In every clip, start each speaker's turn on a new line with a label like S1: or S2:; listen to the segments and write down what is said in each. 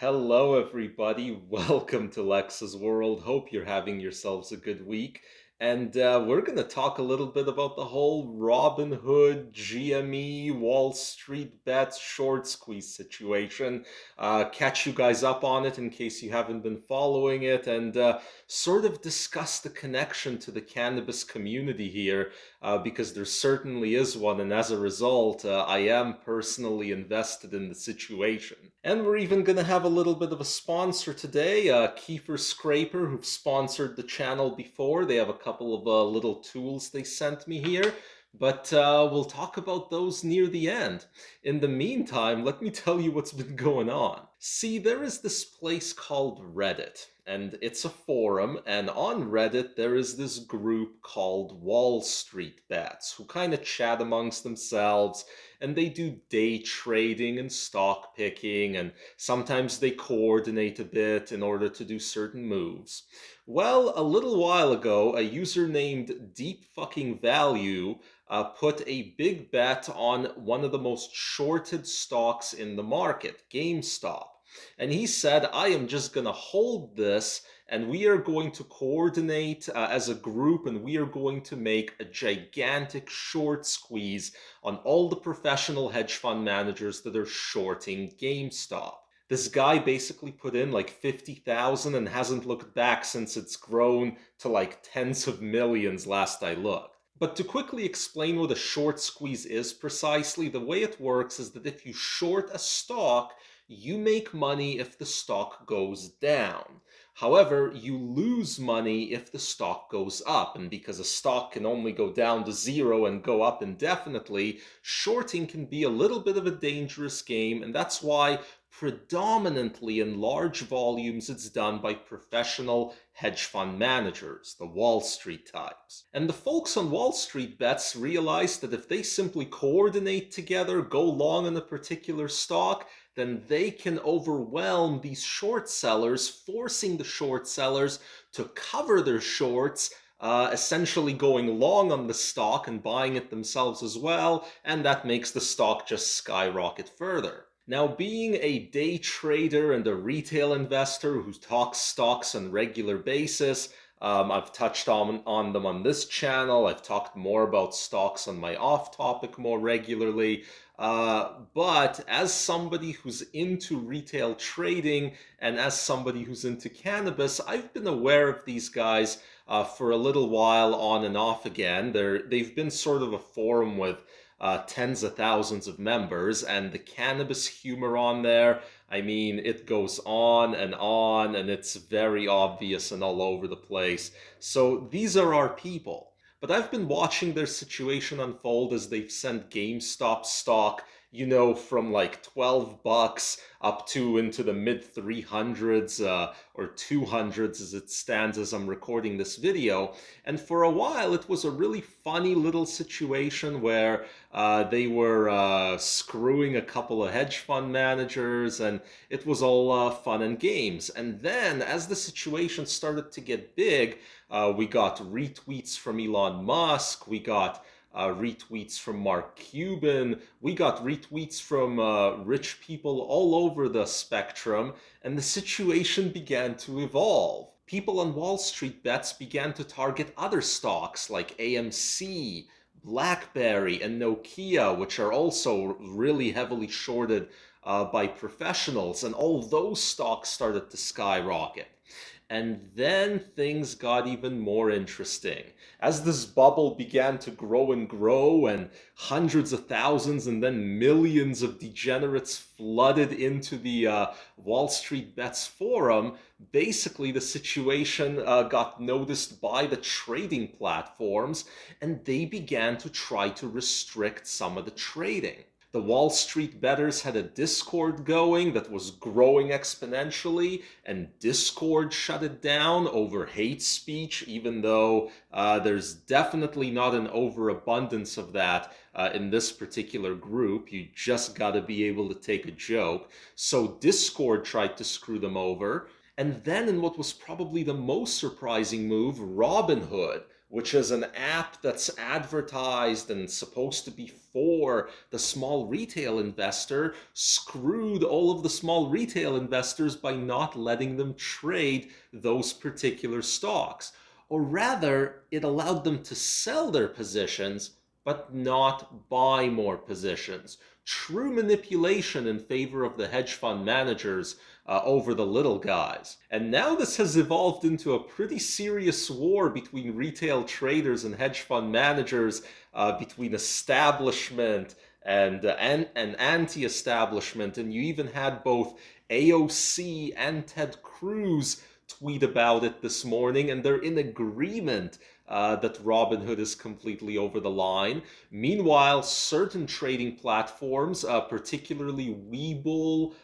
S1: Hello, everybody. Welcome to Lex's World. Hope you're having yourselves a good week. And we're going to talk a little bit about the whole Robinhood, GME, Wallstreetbets short squeeze situation. Catch you guys up on it in case you haven't been following it, and sort of discuss the connection to the cannabis community here, because there certainly is one. And as a result, I am personally invested in the situation. And we're even going to have a little bit of a sponsor today, Kiefer Scraper, who've sponsored the channel before. They have a couple of little tools they sent me here, but we'll talk about those near the end. In the meantime, let me tell you what's been going on. See, there is this place called Reddit, and it's a forum, and on Reddit there is this group called Wallstreetbets, who kind of chat amongst themselves, and they do day trading and stock picking, and sometimes they coordinate a bit in order to do certain moves. Well, a little while ago, a user named Deep Fucking Value put a big bet on one of the most shorted stocks in the market, GameStop. And he said, I am just going to hold this, and we are going to coordinate as a group, and we are going to make a gigantic short squeeze on all the professional hedge fund managers that are shorting GameStop. This guy basically put in like 50,000 and hasn't looked back since it's grown to like tens of millions last I looked. But to quickly explain what a short squeeze is precisely, the way it works is that if you short a stock, you make money if the stock goes down. However, you lose money if the stock goes up. And because a stock can only go down to zero and go up indefinitely, shorting can be a little bit of a dangerous game. And that's why predominantly in large volumes it's done by professional hedge fund managers, the Wall Street types. And the folks on Wallstreetbets realized that if they simply coordinate together, go long on a particular stock, then they can overwhelm these short sellers, forcing the short sellers to cover their shorts, essentially going long on the stock and buying it themselves as well, and that makes the stock just skyrocket further. Now, being a day trader and a retail investor who talks stocks on a regular basis, I've touched on them on this channel. I've talked more about stocks on my off topic more regularly. But as somebody who's into retail trading and as somebody who's into cannabis, I've been aware of these guys for a little while on and off again. They've been sort of a forum with tens of thousands of members, and the cannabis humor on there, I mean, it goes on, and it's very obvious and all over the place. So these are our people. But I've been watching their situation unfold as they've sent GameStop stock, from like $12 up to into the mid 300s or 200s as it stands as I'm recording this video. And for a while, it was a really funny little situation where they were screwing a couple of hedge fund managers, and it was all fun and games. And then, as the situation started to get big, we got retweets from Elon Musk. We got retweets from Mark Cuban. We got retweets from rich people all over the spectrum, and the situation began to evolve. People on Wallstreetbets began to target other stocks like AMC, BlackBerry, and Nokia, which are also really heavily shorted by professionals, and all those stocks started to skyrocket. And then things got even more interesting. As this bubble began to grow and grow, and hundreds of thousands and then millions of degenerates flooded into the Wallstreetbets forum, basically the situation got noticed by the trading platforms, and they began to try to restrict some of the trading. The Wall Street bettors had a Discord going that was growing exponentially, and Discord shut it down over hate speech, even though there's definitely not an overabundance of that in this particular group. You just gotta be able to take a joke. So Discord tried to screw them over. And then, in what was probably the most surprising move, Robinhood, which is an app that's advertised and supposed to be for the small retail investor, screwed all of the small retail investors by not letting them trade those particular stocks. Or rather, it allowed them to sell their positions but not buy more positions. True manipulation in favor of the hedge fund managers over the little guys. And now this has evolved into a pretty serious war between retail traders and hedge fund managers, between establishment and anti-establishment. And you even had both AOC and Ted Cruz tweet about it this morning, and they're in agreement that Robinhood is completely over the line. Meanwhile, certain trading platforms, particularly Webull,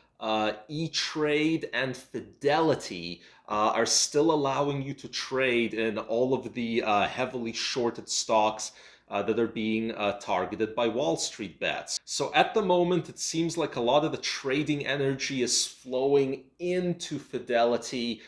S1: E-Trade, and Fidelity, are still allowing you to trade in all of the heavily shorted stocks that are being targeted by Wallstreetbets. So at the moment, it seems like a lot of the trading energy is flowing into Fidelity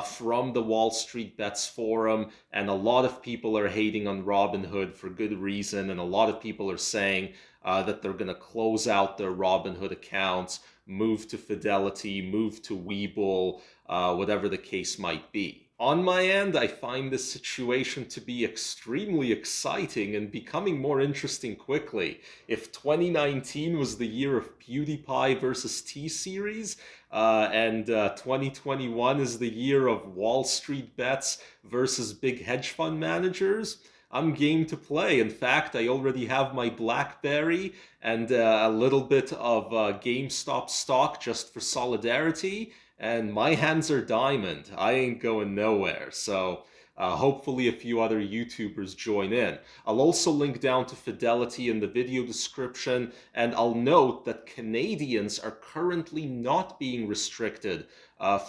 S1: from the Wallstreetbets forum, and a lot of people are hating on Robinhood for good reason, and a lot of people are saying that they're going to close out their Robinhood accounts, move to Fidelity, move to Webull, whatever the case might be. On my end, I find this situation to be extremely exciting and becoming more interesting quickly. If 2019 was the year of PewDiePie versus T-Series, and 2021 is the year of Wallstreetbets versus big hedge fund managers, I'm game to play. In fact, I already have my BlackBerry and a little bit of GameStop stock just for solidarity, and my hands are diamond. I ain't going nowhere. So hopefully a few other YouTubers join in. I'll also link down to Fidelity in the video description, and I'll note that Canadians are currently not being restricted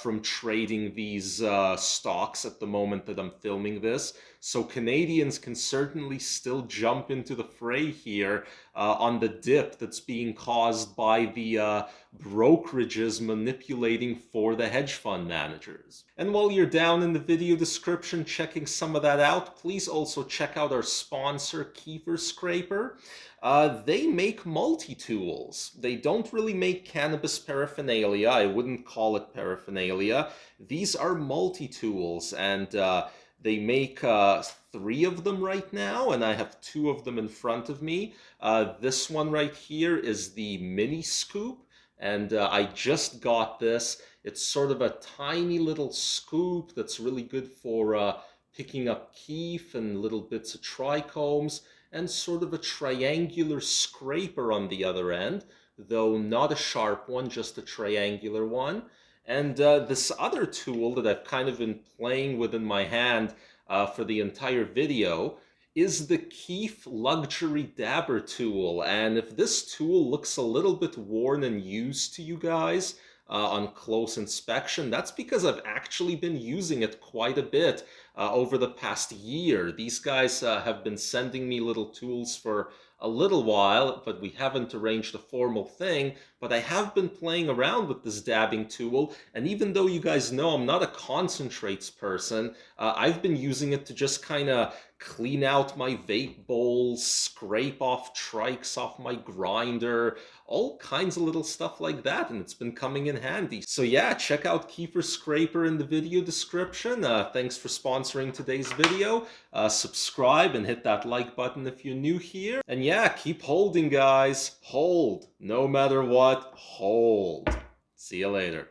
S1: from trading these stocks at the moment that I'm filming this. So Canadians can certainly still jump into the fray here on the dip that's being caused by the brokerages manipulating for the hedge fund managers. And while you're down in the video description checking some of that out, please also check out our sponsor, Kiefer Scraper. They make multi-tools. They don't really make cannabis paraphernalia. I wouldn't call it paraphernalia. These are multi-tools, and they make 3 of them right now, and I have 2 of them in front of me. This one right here is the Mini Scoop, and I just got this. It's sort of a tiny little scoop that's really good for picking up keef and little bits of trichomes, and sort of a triangular scraper on the other end, though not a sharp one, just a triangular one. And this other tool that I've kind of been playing with in my hand for the entire video is the Keef Luxury Dabber tool. And if this tool looks a little bit worn and used to you guys on close inspection, that's because I've actually been using it quite a bit over the past year. These guys have been sending me little tools for a little while, but we haven't arranged a formal thing. But I have been playing around with this dabbing tool, and even though you guys know I'm not a concentrates person, I've been using it to just kind of clean out my vape bowls, scrape off trikes off my grinder, all kinds of little stuff like that, and it's been coming in handy. So yeah, check out Kiefer Scraper in the video description. Thanks for sponsoring today's video. Subscribe and hit that like button if you're new here. And yeah, keep holding, guys. Hold. No matter what, hold. See you later.